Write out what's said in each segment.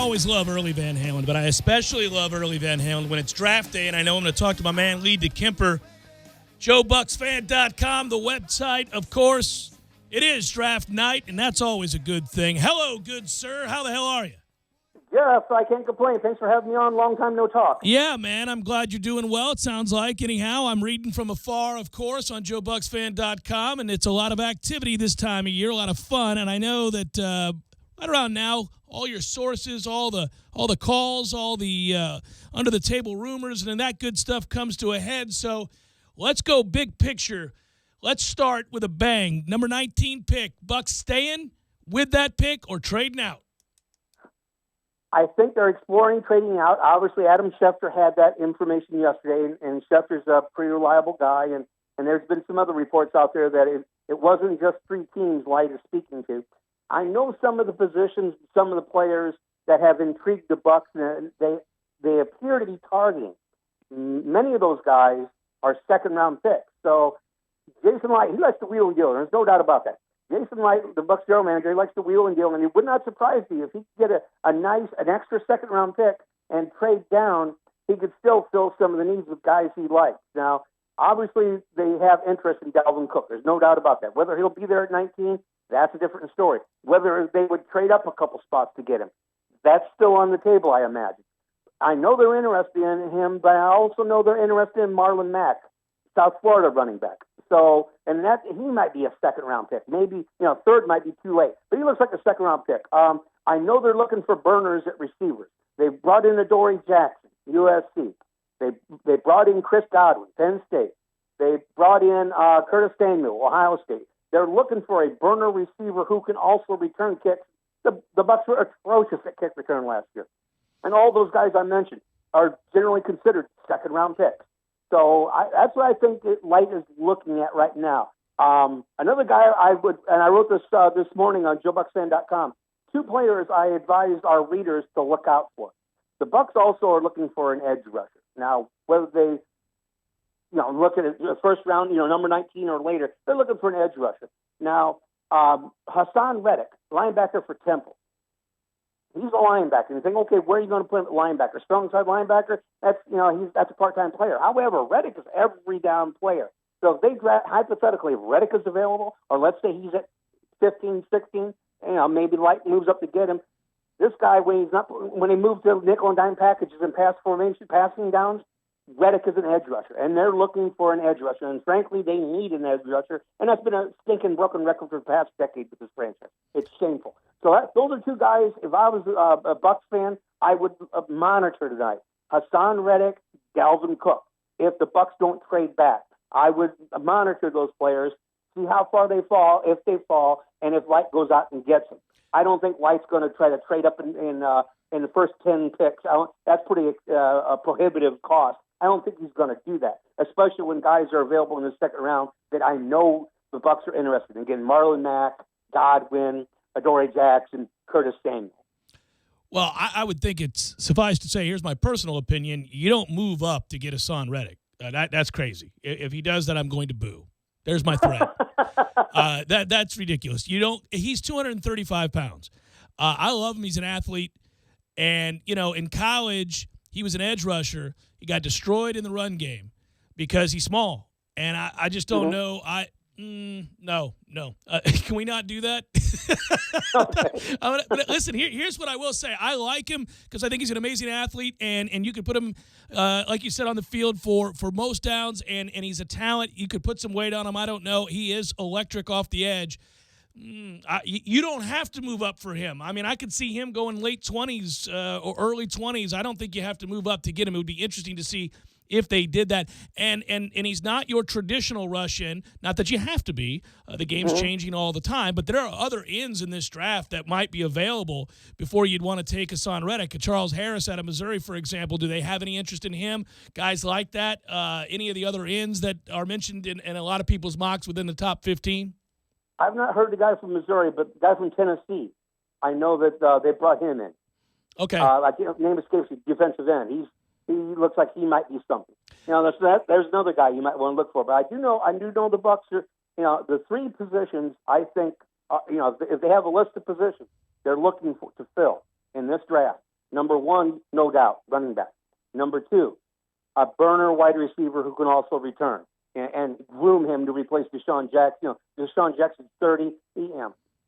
Always love early Van Halen, but I especially love early Van Halen when it's draft day, and I know I'm going to talk to my man Lee Diekemper. JoeBucsFan.com, the website, of course. It is draft night, and that's always a good thing. Hello, good sir. How the hell are you? Jeff, I can't complain. Thanks for having me on. Long time no talk. Yeah, man, I'm glad you're doing well, it sounds like. Anyhow, I'm reading from afar, of course, on JoeBucsFan.com, and it's a lot of activity this time of year, a lot of fun, and I know that right around now, all your sources, all the calls, all the under-the-table rumors, and then that good stuff comes to a head. So let's go big picture. Let's start with a bang. Number 19 pick, Bucs staying with that pick or trading out? I think they're exploring trading out. Obviously, Adam Schefter had that information yesterday, and Schefter's a pretty reliable guy, and there's been some other reports out there that it wasn't just three teams Light is speaking to. I know some of the positions, some of the players that have intrigued the Bucs, and they appear to be targeting. Many of those guys are second-round picks. So Jason Light, he likes to wheel and deal. There's no doubt about that. Jason Light, the Bucs general manager, he likes to wheel and deal, and it would not surprise me if he could get an extra second-round pick and trade down. He could still fill some of the needs of guys he likes. Now, obviously, they have interest in Dalvin Cook. There's no doubt about that. Whether he'll be there at 19, that's a different story. Whether they would trade up a couple spots to get him, that's still on the table, I imagine. I know they're interested in him, but I also know they're interested in Marlon Mack, South Florida running back. So, and that he might be a second-round pick. Maybe, third might be too late. But he looks like a second-round pick. I know they're looking for burners at receivers. They brought in Adoree Jackson, USC. They brought in Chris Godwin, Penn State. They brought in Curtis Samuel, Ohio State. They're looking for a burner receiver who can also return kicks. The Bucs were atrocious at kick return last year. And all those guys I mentioned are generally considered second-round picks. So that's what I think Light is looking at right now. Another guy I wrote this morning on JoeBucsFan.com, two players I advise our readers to look out for. The Bucs also are looking for an edge rusher. Now, whether they look at the first round, number 19 or later, they're looking for an edge rusher. Now, Hassan Reddick, linebacker for Temple. He's a linebacker. You think, okay, where are you going to put him at linebacker? Strong side linebacker? That's a part-time player. However, Reddick is every down player. So if they draft, hypothetically, if Reddick is available, or let's say he's at 15, 16, maybe Light moves up to get him. This guy, when they move to nickel and dime packages and pass formation, passing downs, Reddick is an edge rusher, and they're looking for an edge rusher. And frankly, they need an edge rusher, and that's been a stinking broken record for the past decade with this franchise. It's shameful. So those are two guys. If I was a Bucs fan, I would monitor tonight. Hassan Reddick, Dalvin Cook. If the Bucs don't trade back, I would monitor those players, see how far they fall, if they fall, and if Light goes out and gets them. I don't think Light's going to try to trade up in the first 10 picks. That's pretty a prohibitive cost. I don't think he's going to do that, especially when guys are available in the second round that I know the Bucs are interested in. Again, Marlon Mack, Godwin, Adoree Jackson, Curtis Samuel. Well, I would think it's suffice to say, here's my personal opinion, you don't move up to get Hassan Reddick. That's crazy. If he does that, I'm going to boo. There's my threat. That's ridiculous. He's 235 pounds. I love him. He's an athlete. And, in college, he was an edge rusher. He got destroyed in the run game because he's small. And I just don't know. No. Can we not do that? But listen, here's what I will say. I like him because I think he's an amazing athlete, and you could put him, like you said, on the field for most downs, and he's a talent. You could put some weight on him. I don't know. He is electric off the edge. You don't have to move up for him. I mean, I could see him going late 20s or early 20s. I don't think you have to move up to get him. It would be interesting to see if they did that. And he's not your traditional rush-in. Not that you have to be. The game's changing all the time. But there are other ends in this draft that might be available before you'd want to take Hassan Reddick. Charles Harris out of Missouri, for example, do they have any interest in him? Guys like that? Any of the other ends that are mentioned in a lot of people's mocks within the top 15? I've not heard the guy from Missouri, but the guy from Tennessee, I know that they brought him in. Okay. Name escapes me, defensive end. He looks like he might be something. There's another guy you might want to look for. But I do know the Bucs are, the three positions I think, if they have a list of positions they're looking to fill in this draft, Number one, no doubt, running back. Number two, a burner wide receiver who can also return and groom him to replace Deshaun Jackson. Deshaun Jackson's 30.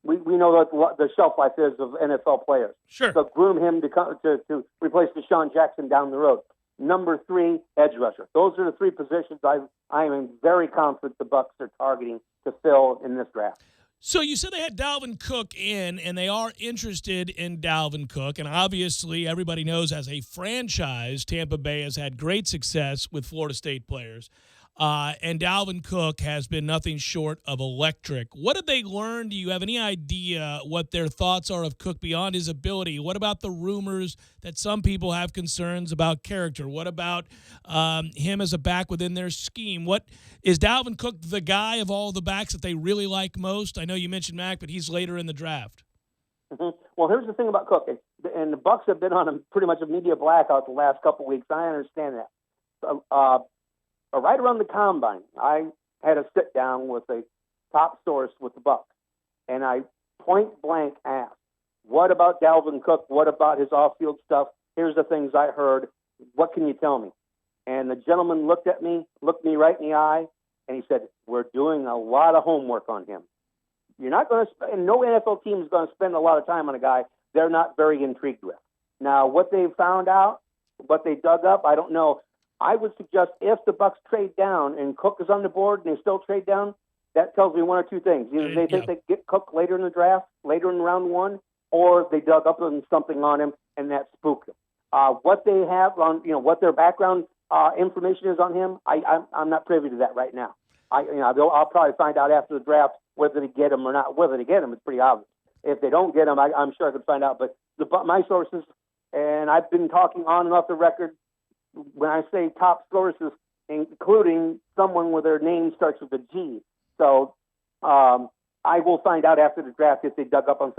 We know what the shelf life is of NFL players. Sure. So groom him to replace Deshaun Jackson down the road. Number three, edge rusher. Those are the three positions I am very confident the Bucs are targeting to fill in this draft. So you said they had Dalvin Cook in, and they are interested in Dalvin Cook. And obviously, everybody knows as a franchise, Tampa Bay has had great success with Florida State players. And Dalvin Cook has been nothing short of electric. What did they learn? Do you have any idea what their thoughts are of Cook beyond his ability? What about the rumors that some people have concerns about character? What about him as a back within their scheme? What is Dalvin Cook the guy of all the backs that they really like most? I know you mentioned Mac, but he's later in the draft. Mm-hmm. Well, here's the thing about Cook, and the Bucs have been on pretty much a media blackout the last couple of weeks. I understand that. Right around the combine, I had a sit down with a top source with the Bucs, and I point blank asked, "What about Dalvin Cook? What about his off-field stuff? Here's the things I heard. What can you tell me?" And the gentleman looked me right in the eye, and he said, "We're doing a lot of homework on him. You're not going to, and no NFL team is going to spend a lot of time on a guy they're not very intrigued with." Now, what they found out, what they dug up, I don't know. I would suggest if the Bucs trade down and Cook is on the board and they still trade down, that tells me one or two things. Either they think they get Cook later in the draft, later in round one, or they dug up something on him and that spooked him. What they have on, what their background information is on him, I'm not privy to that right now. I'll probably find out after the draft whether they get him or not. Whether they get him, it's pretty obvious. If they don't get him, I'm sure I could find out. But my sources, and I've been talking on and off the record. When I say top sources, including someone with their name starts with a G. So I will find out after the draft if they dug up on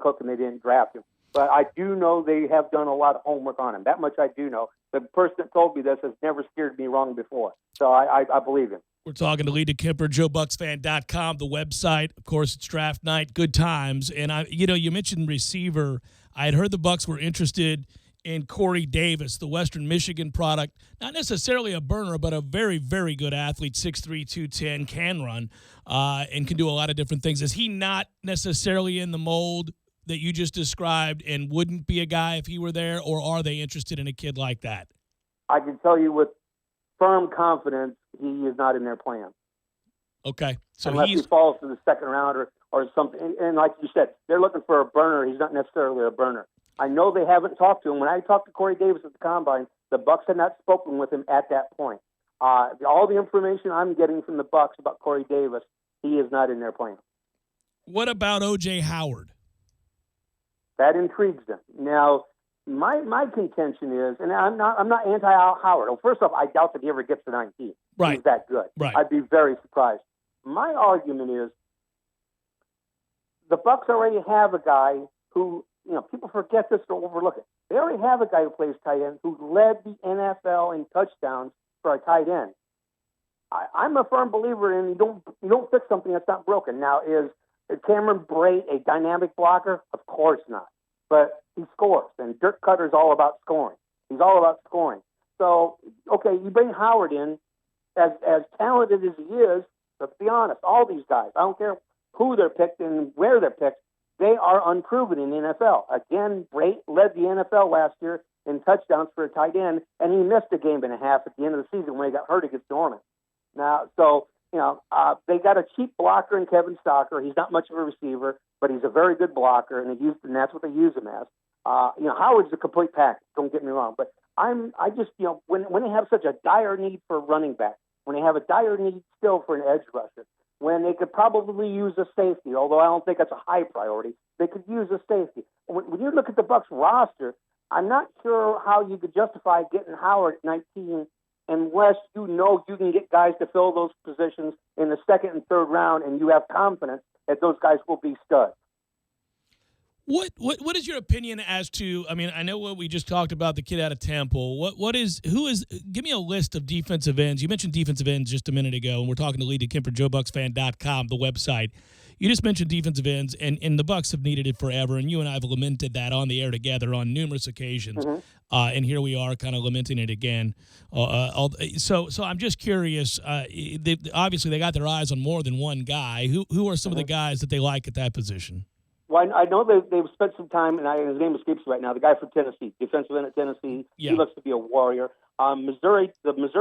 Cook and they didn't draft him. But I do know they have done a lot of homework on him. That much I do know. The person that told me this has never steered me wrong before. So I believe him. We're talking to Diekemper, JoeBucsFan.com, the website. Of course, it's draft night, good times. And you mentioned receiver. I had heard the Bucs were interested in Corey Davis, the Western Michigan product. Not necessarily a burner, but a very, very good athlete, 6'3", 210, can run, and can do a lot of different things. Is he not necessarily in the mold that you just described and wouldn't be a guy if he were there, or are they interested in a kid like that? I can tell you with firm confidence he is not in their plan. Okay. So unless he falls to the second round or something. And like you said, they're looking for a burner. He's not necessarily a burner. I know they haven't talked to him. When I talked to Corey Davis at the Combine, the Bucs had not spoken with him at that point. All the information I'm getting from the Bucs about Corey Davis, he is not in their plan. What about O.J. Howard? That intrigues them. Now, my contention is, and I'm not anti-Howard. Well, first off, I doubt that he ever gets to 19. Right. He's that good. Right. I'd be very surprised. My argument is the Bucs already have a guy who, people forget this or overlook it. They already have a guy who plays tight end who led the NFL in touchdowns for a tight end. I'm a firm believer in you don't fix something that's not broken. Now, is Cameron Brate a dynamic blocker? Of course not. But he scores, and Dirk Cutter's all about scoring. He's all about scoring. So, okay, you bring Howard in, as talented as he is, let's be honest, all these guys, I don't care who they're picked and where they're picked, they are unproven in the NFL. Again, Brate led the NFL last year in touchdowns for a tight end, and he missed a game and a half at the end of the season when he got hurt against Norman. Now, so, they got a cheap blocker in Kevin Stocker. He's not much of a receiver, but he's a very good blocker, and that's what they use him as. Howard's a complete package, don't get me wrong, but when they have such a dire need for a running back, when they have a dire need still for an edge rusher, when they could probably use a safety, although I don't think that's a high priority, they could use a safety. When you look at the Bucs roster, I'm not sure how you could justify getting Howard at 19 unless you can get guys to fill those positions in the second and third round, and you have confidence that those guys will be studs. What is your opinion as to? I mean, I know what we just talked about, the kid out of Temple. Give me a list of defensive ends. You mentioned defensive ends just a minute ago, and we're talking to Diekemper, JoeBucsFan.com, the website. You just mentioned defensive ends, and the Bucs have needed it forever, and you and I have lamented that on the air together on numerous occasions. And here we are kind of lamenting it again. So I'm just curious. Obviously, they got their eyes on more than one guy. Who are some of the guys that they like at that position? Well, I know they've spent some time, and his name escapes me right now, the guy from Tennessee, defensive end at Tennessee. Yeah. He looks to be a warrior. The Missouri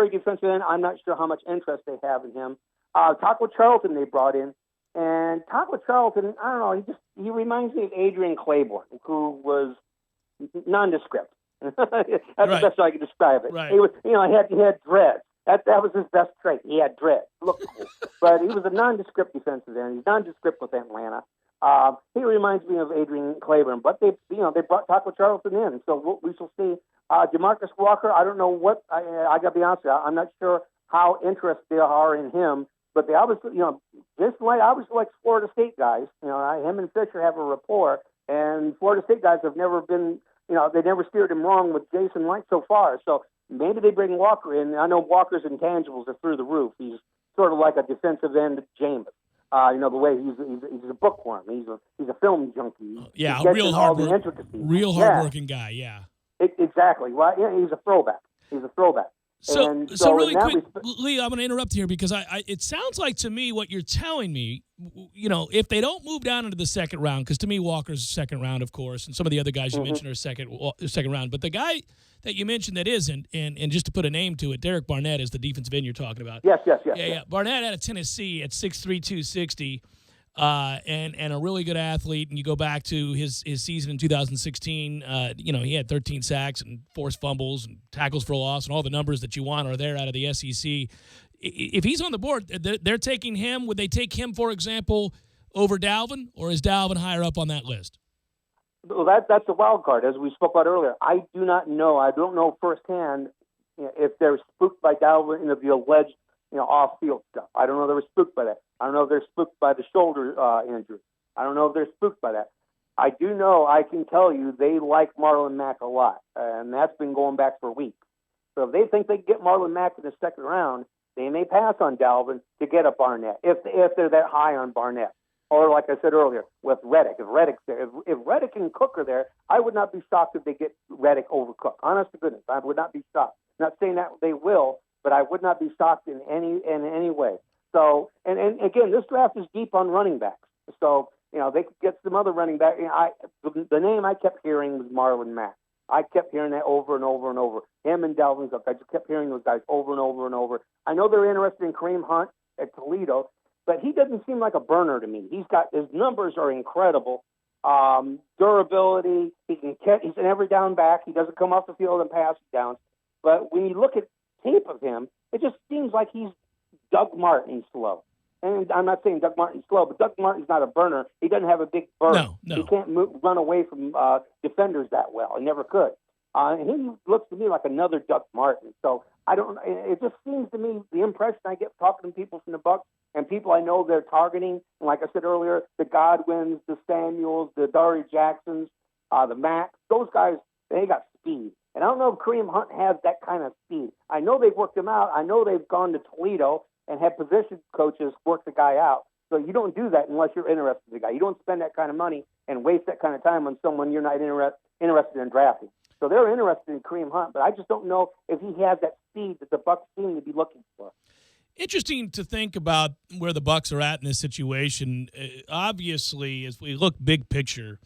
defensive end, I'm not sure how much interest they have in him. Taco Charlton they brought in. And Taco Charlton, I don't know, he reminds me of Adrian Claiborne, who was nondescript. That's the best way I can describe it. Right. He was, he had dreads. That was his best trait. He had dreads. Looked cool. But he was a nondescript defensive end. He's nondescript with Atlanta. He reminds me of Adrian Claiborne, but they brought Taco Charlton in, so we shall see. Jamarcus Walker, I don't know what. I got to be honest with you, I'm not sure how interested they are in him, but they obviously, obviously like Florida State guys. Him and Fisher have a rapport, and Florida State guys have never been, they never steered him wrong with Jason Light so far. So maybe they bring Walker in. I know Walker's intangibles are through the roof. He's sort of like a defensive end Jameis. The way he's a bookworm. He's a film junkie. Yeah, a real hardworking guy. Yeah, exactly. Well, yeah, he's a throwback. So really quick, Lee, I'm going to interrupt here because it sounds like to me what you're telling me, if they don't move down into the second round, because to me Walker's second round, of course, and some of the other guys you mentioned are second round, but the guy that you mentioned that isn't, and just to put a name to it, Derek Barnett is the defensive end you're talking about. Yes. Yeah. Barnett out of Tennessee at 6'3", 260. And a really good athlete, and you go back to his season in 2016, he had 13 sacks and forced fumbles and tackles for loss, and all the numbers that you want are there out of the SEC. If he's on the board, they're taking him. Would they take him, for example, over Dalvin, or is Dalvin higher up on that list? Well, that's a wild card, as we spoke about earlier. I do not know. I don't know firsthand if they're spooked by Dalvin, the alleged off-field stuff. I don't know if they were spooked by that. I don't know if they're spooked by the shoulder injury. I don't know if they're spooked by that. I do know, I can tell you, they like Marlon Mack a lot, and that's been going back for weeks. So if they think they can get Marlon Mack in the second round, they may pass on Dalvin to get a Barnett, if they're that high on Barnett. Or like I said earlier, with Reddick. If Reddick's there, if Reddick and Cook are there, I would not be shocked if they get Reddick over Cook. Honest to goodness, I would not be shocked. Not saying that they will, but I would not be shocked in any way. So, and again, this draft is deep on running backs. So, they could get some other running back. The name I kept hearing was Marlon Mack. I kept hearing that over and over and over. Him and Dalvin Cook. I just kept hearing those guys over and over and over. I know they're interested in Kareem Hunt at Toledo, but he doesn't seem like a burner to me. His numbers are incredible. Durability. He's an every down back. He doesn't come off the field and pass downs. But when you look at tape of him, it just seems like he's Doug Martin slow. And I'm not saying Doug Martin's slow, but Doug Martin's not a burner. He doesn't have a big burn. No. He can't run away from defenders that well. He never could. And he looks to me like another Doug Martin. So it just seems to me, the impression I get talking to people from the Bucs and people I know they're targeting, and like I said earlier, the Godwins, the Samuels, the Adoree Jacksons, the Max, those guys, they got speed. And I don't know if Kareem Hunt has that kind of speed. I know they've worked him out. I know they've gone to Toledo and had position coaches work the guy out. So you don't do that unless you're interested in the guy. You don't spend that kind of money and waste that kind of time on someone you're not interested in drafting. So they're interested in Kareem Hunt, but I just don't know if he has that speed that the Bucs seem to be looking for. Interesting to think about where the Bucs are at in this situation. Obviously, as we look big picture,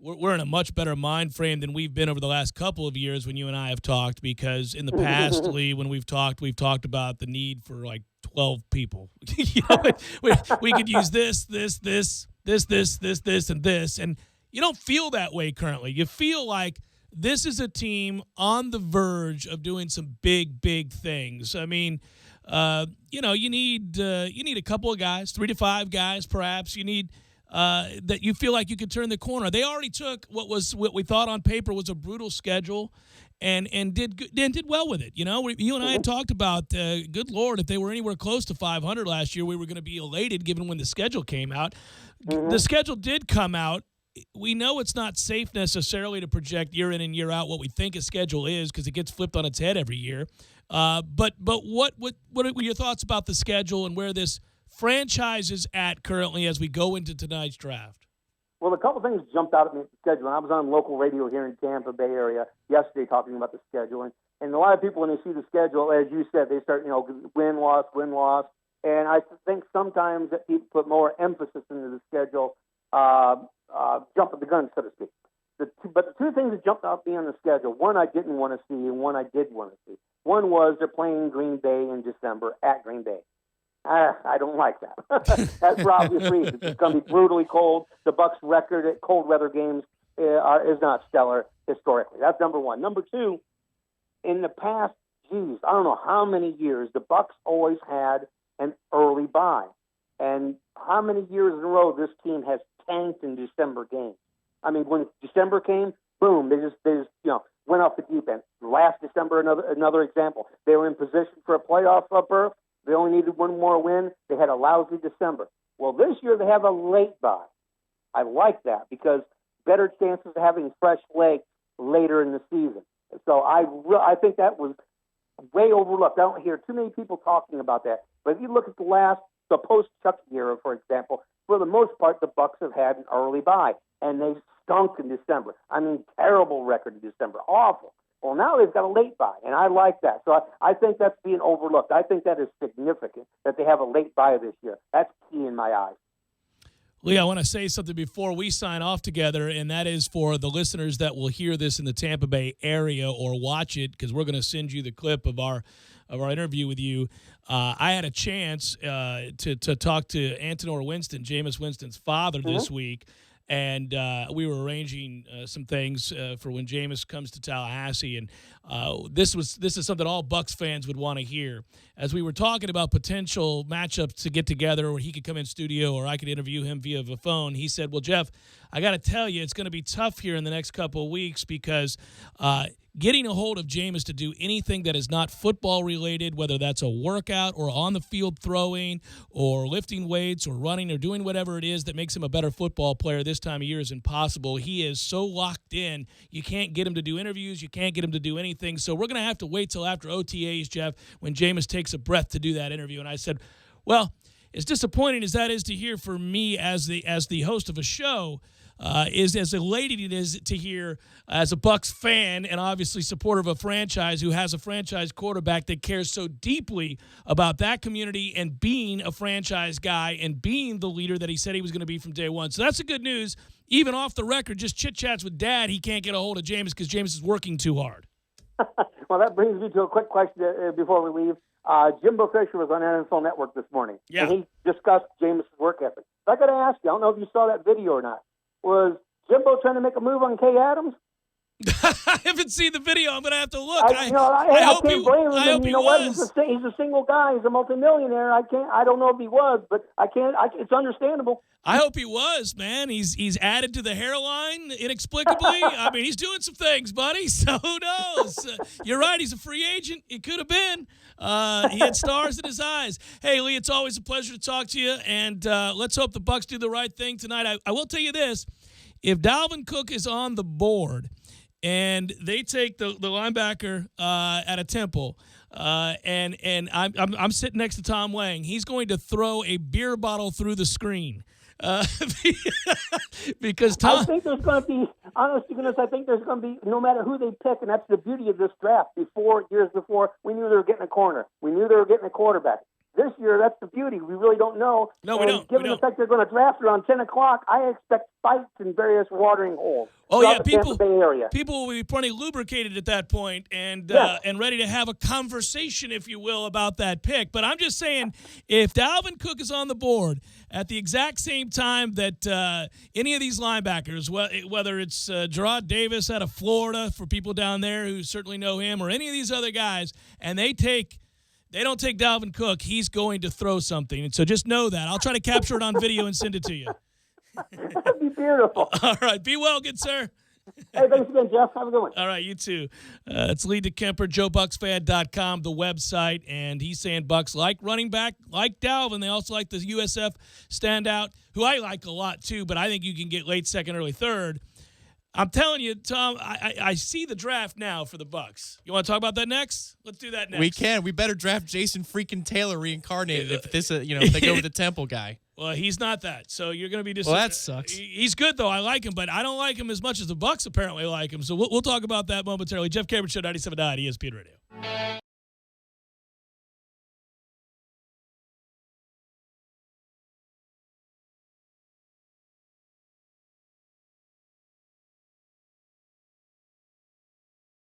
we're in a much better mind frame than we've been over the last couple of years when you and I have talked, because in the past, Lee, when we've talked about the need for like 12 people. We could use this, and this. And you don't feel that way currently. You feel like this is a team on the verge of doing some big, big things. I mean, you need a couple of guys, 3 to 5 guys perhaps. You need that you feel like you could turn the corner. They already took what we thought on paper was a brutal schedule, and did well with it. You and I had talked about, good Lord, if they were anywhere close to 500 last year, we were going to be elated given when the schedule came out. The schedule did come out. We know it's not safe necessarily to project year in and year out what we think a schedule is, because it gets flipped on its head every year. But what were your thoughts about the schedule and where this franchises at currently as we go into tonight's draft? Well, a couple things jumped out at me at the schedule. I was on local radio here in Tampa Bay area yesterday talking about the schedule. And a lot of people, when they see the schedule, as you said, they start, win, loss, win, loss. And I think sometimes that people put more emphasis into the schedule, jump at the gun, so to speak. But the two things that jumped out at me on the schedule, one I didn't want to see and one I did want to see. One was they're playing Green Bay in December at Green Bay. I don't like that. That's for obvious reasons. It's going to be brutally cold. The Bucs' record at cold weather games is not stellar historically. That's number one. Number two, in the past, I don't know how many years, the Bucs always had an early bye. And how many years in a row this team has tanked in December games? I mean, when December came, boom, they just went off the deep end. Last December, another example. They were in position for a playoff berth. They only needed one more win. They had a lousy December. Well, this year they have a late bye. I like that because better chances of having fresh legs later in the season. So I think that was way overlooked. I don't hear too many people talking about that. But if you look at the post-Chuck era, for example, for the most part, the Bucs have had an early bye, and they stunk in December. I mean, terrible record in December, awful. Well, now they've got a late bye, and I like that. So I think that's being overlooked. I think that is significant that they have a late bye this year. That's key in my eyes. Lee, I want to say something before we sign off together, and that is for the listeners that will hear this in the Tampa Bay area or watch it, because we're going to send you the clip of our interview with you. I had a chance to talk to Antonor Winston, Jameis Winston's father, this week, and we were arranging some things for when Jameis comes to Tallahassee, and this is something all Bucs fans would want to hear. As we were talking about potential matchups to get together, where he could come in studio or I could interview him via the phone, he said, "Well, Jeff, I got to tell you, it's going to be tough here in the next couple of weeks because getting a hold of Jameis to do anything that is not football related, whether that's a workout or on the field throwing or lifting weights or running or doing whatever it is that makes him a better football player this time of year is impossible. He is so locked in. You can't get him to do interviews. You can't get him to do anything. So we're going to have to wait till after OTAs, Jeff, when Jameis takes a breath to do that interview." And I said, well, as disappointing as that is to hear for me as the host of a show, is as elated it is to hear as a Bucs fan and obviously supporter of a franchise who has a franchise quarterback that cares so deeply about that community and being a franchise guy and being the leader that he said he was going to be from day one. So that's the good news. Even off the record, just chit-chats with Dad, he can't get a hold of Jameis because Jameis is working too hard. Well, that brings me to a quick question before we leave. Jimbo Fisher was on NFL Network this morning, and he discussed Jameis' work ethic. So I got to ask you, I don't know if you saw that video or not. Was Jimbo trying to make a move on Kay Adams? I haven't seen the video. I'm going to have to look. I hope can't blame him. I hope he was. He's a single guy. He's a multimillionaire. I don't know if he was, but it's understandable. I hope he was, man. He's added to the hairline inexplicably. I mean, he's doing some things, buddy. So who knows? You're right. He's a free agent. It could have been. He had stars in his eyes. Hey, Lee, it's always a pleasure to talk to you, and let's hope the Bucs do the right thing tonight. I will tell you this. If Dalvin Cook is on the board and they take the linebacker at a Temple, and I'm sitting next to Tom Lang, he's going to throw a beer bottle through the screen. Because Tom, I think there's going to be, honest to goodness, I think there's going to be, no matter who they pick, and that's the beauty of this draft. Years before, we knew they were getting a corner. We knew they were getting a quarterback. This year, that's the beauty. We really don't know. No, we don't. Given the fact they're going to draft around 10 o'clock, I expect fights in various watering holes. Oh, yeah, people will be plenty lubricated at that point and ready to have a conversation, if you will, about that pick. But I'm just saying, if Dalvin Cook is on the board at the exact same time that any of these linebackers, whether it's Gerard Davis out of Florida for people down there who certainly know him, or any of these other guys, and they don't take Dalvin Cook, he's going to throw something. And so just know that. I'll try to capture it on video and send it to you. That'd be beautiful. All right. Be well, good sir. Hey, thanks again, Jeff. Have a good one. All right, you too. It's Lee Diekemper, JoeBucsFan.com, the website. And he's saying Bucs like running back, like Dalvin. They also like the USF standout, who I like a lot too, but I think you can get late second, early third. I'm telling you, Tom, I see the draft now for the Bucs. You want to talk about that next? Let's do that next. We can. We better draft Jason freaking Taylor reincarnated if this, if they go with the Temple guy. Well, he's not that, so you're going to be disappointed. Well, that sucks. He's good, though. I like him, but I don't like him as much as the Bucs apparently like him. So we'll talk about that momentarily. Jeff Cameron Show, 97.9 ESPN Radio.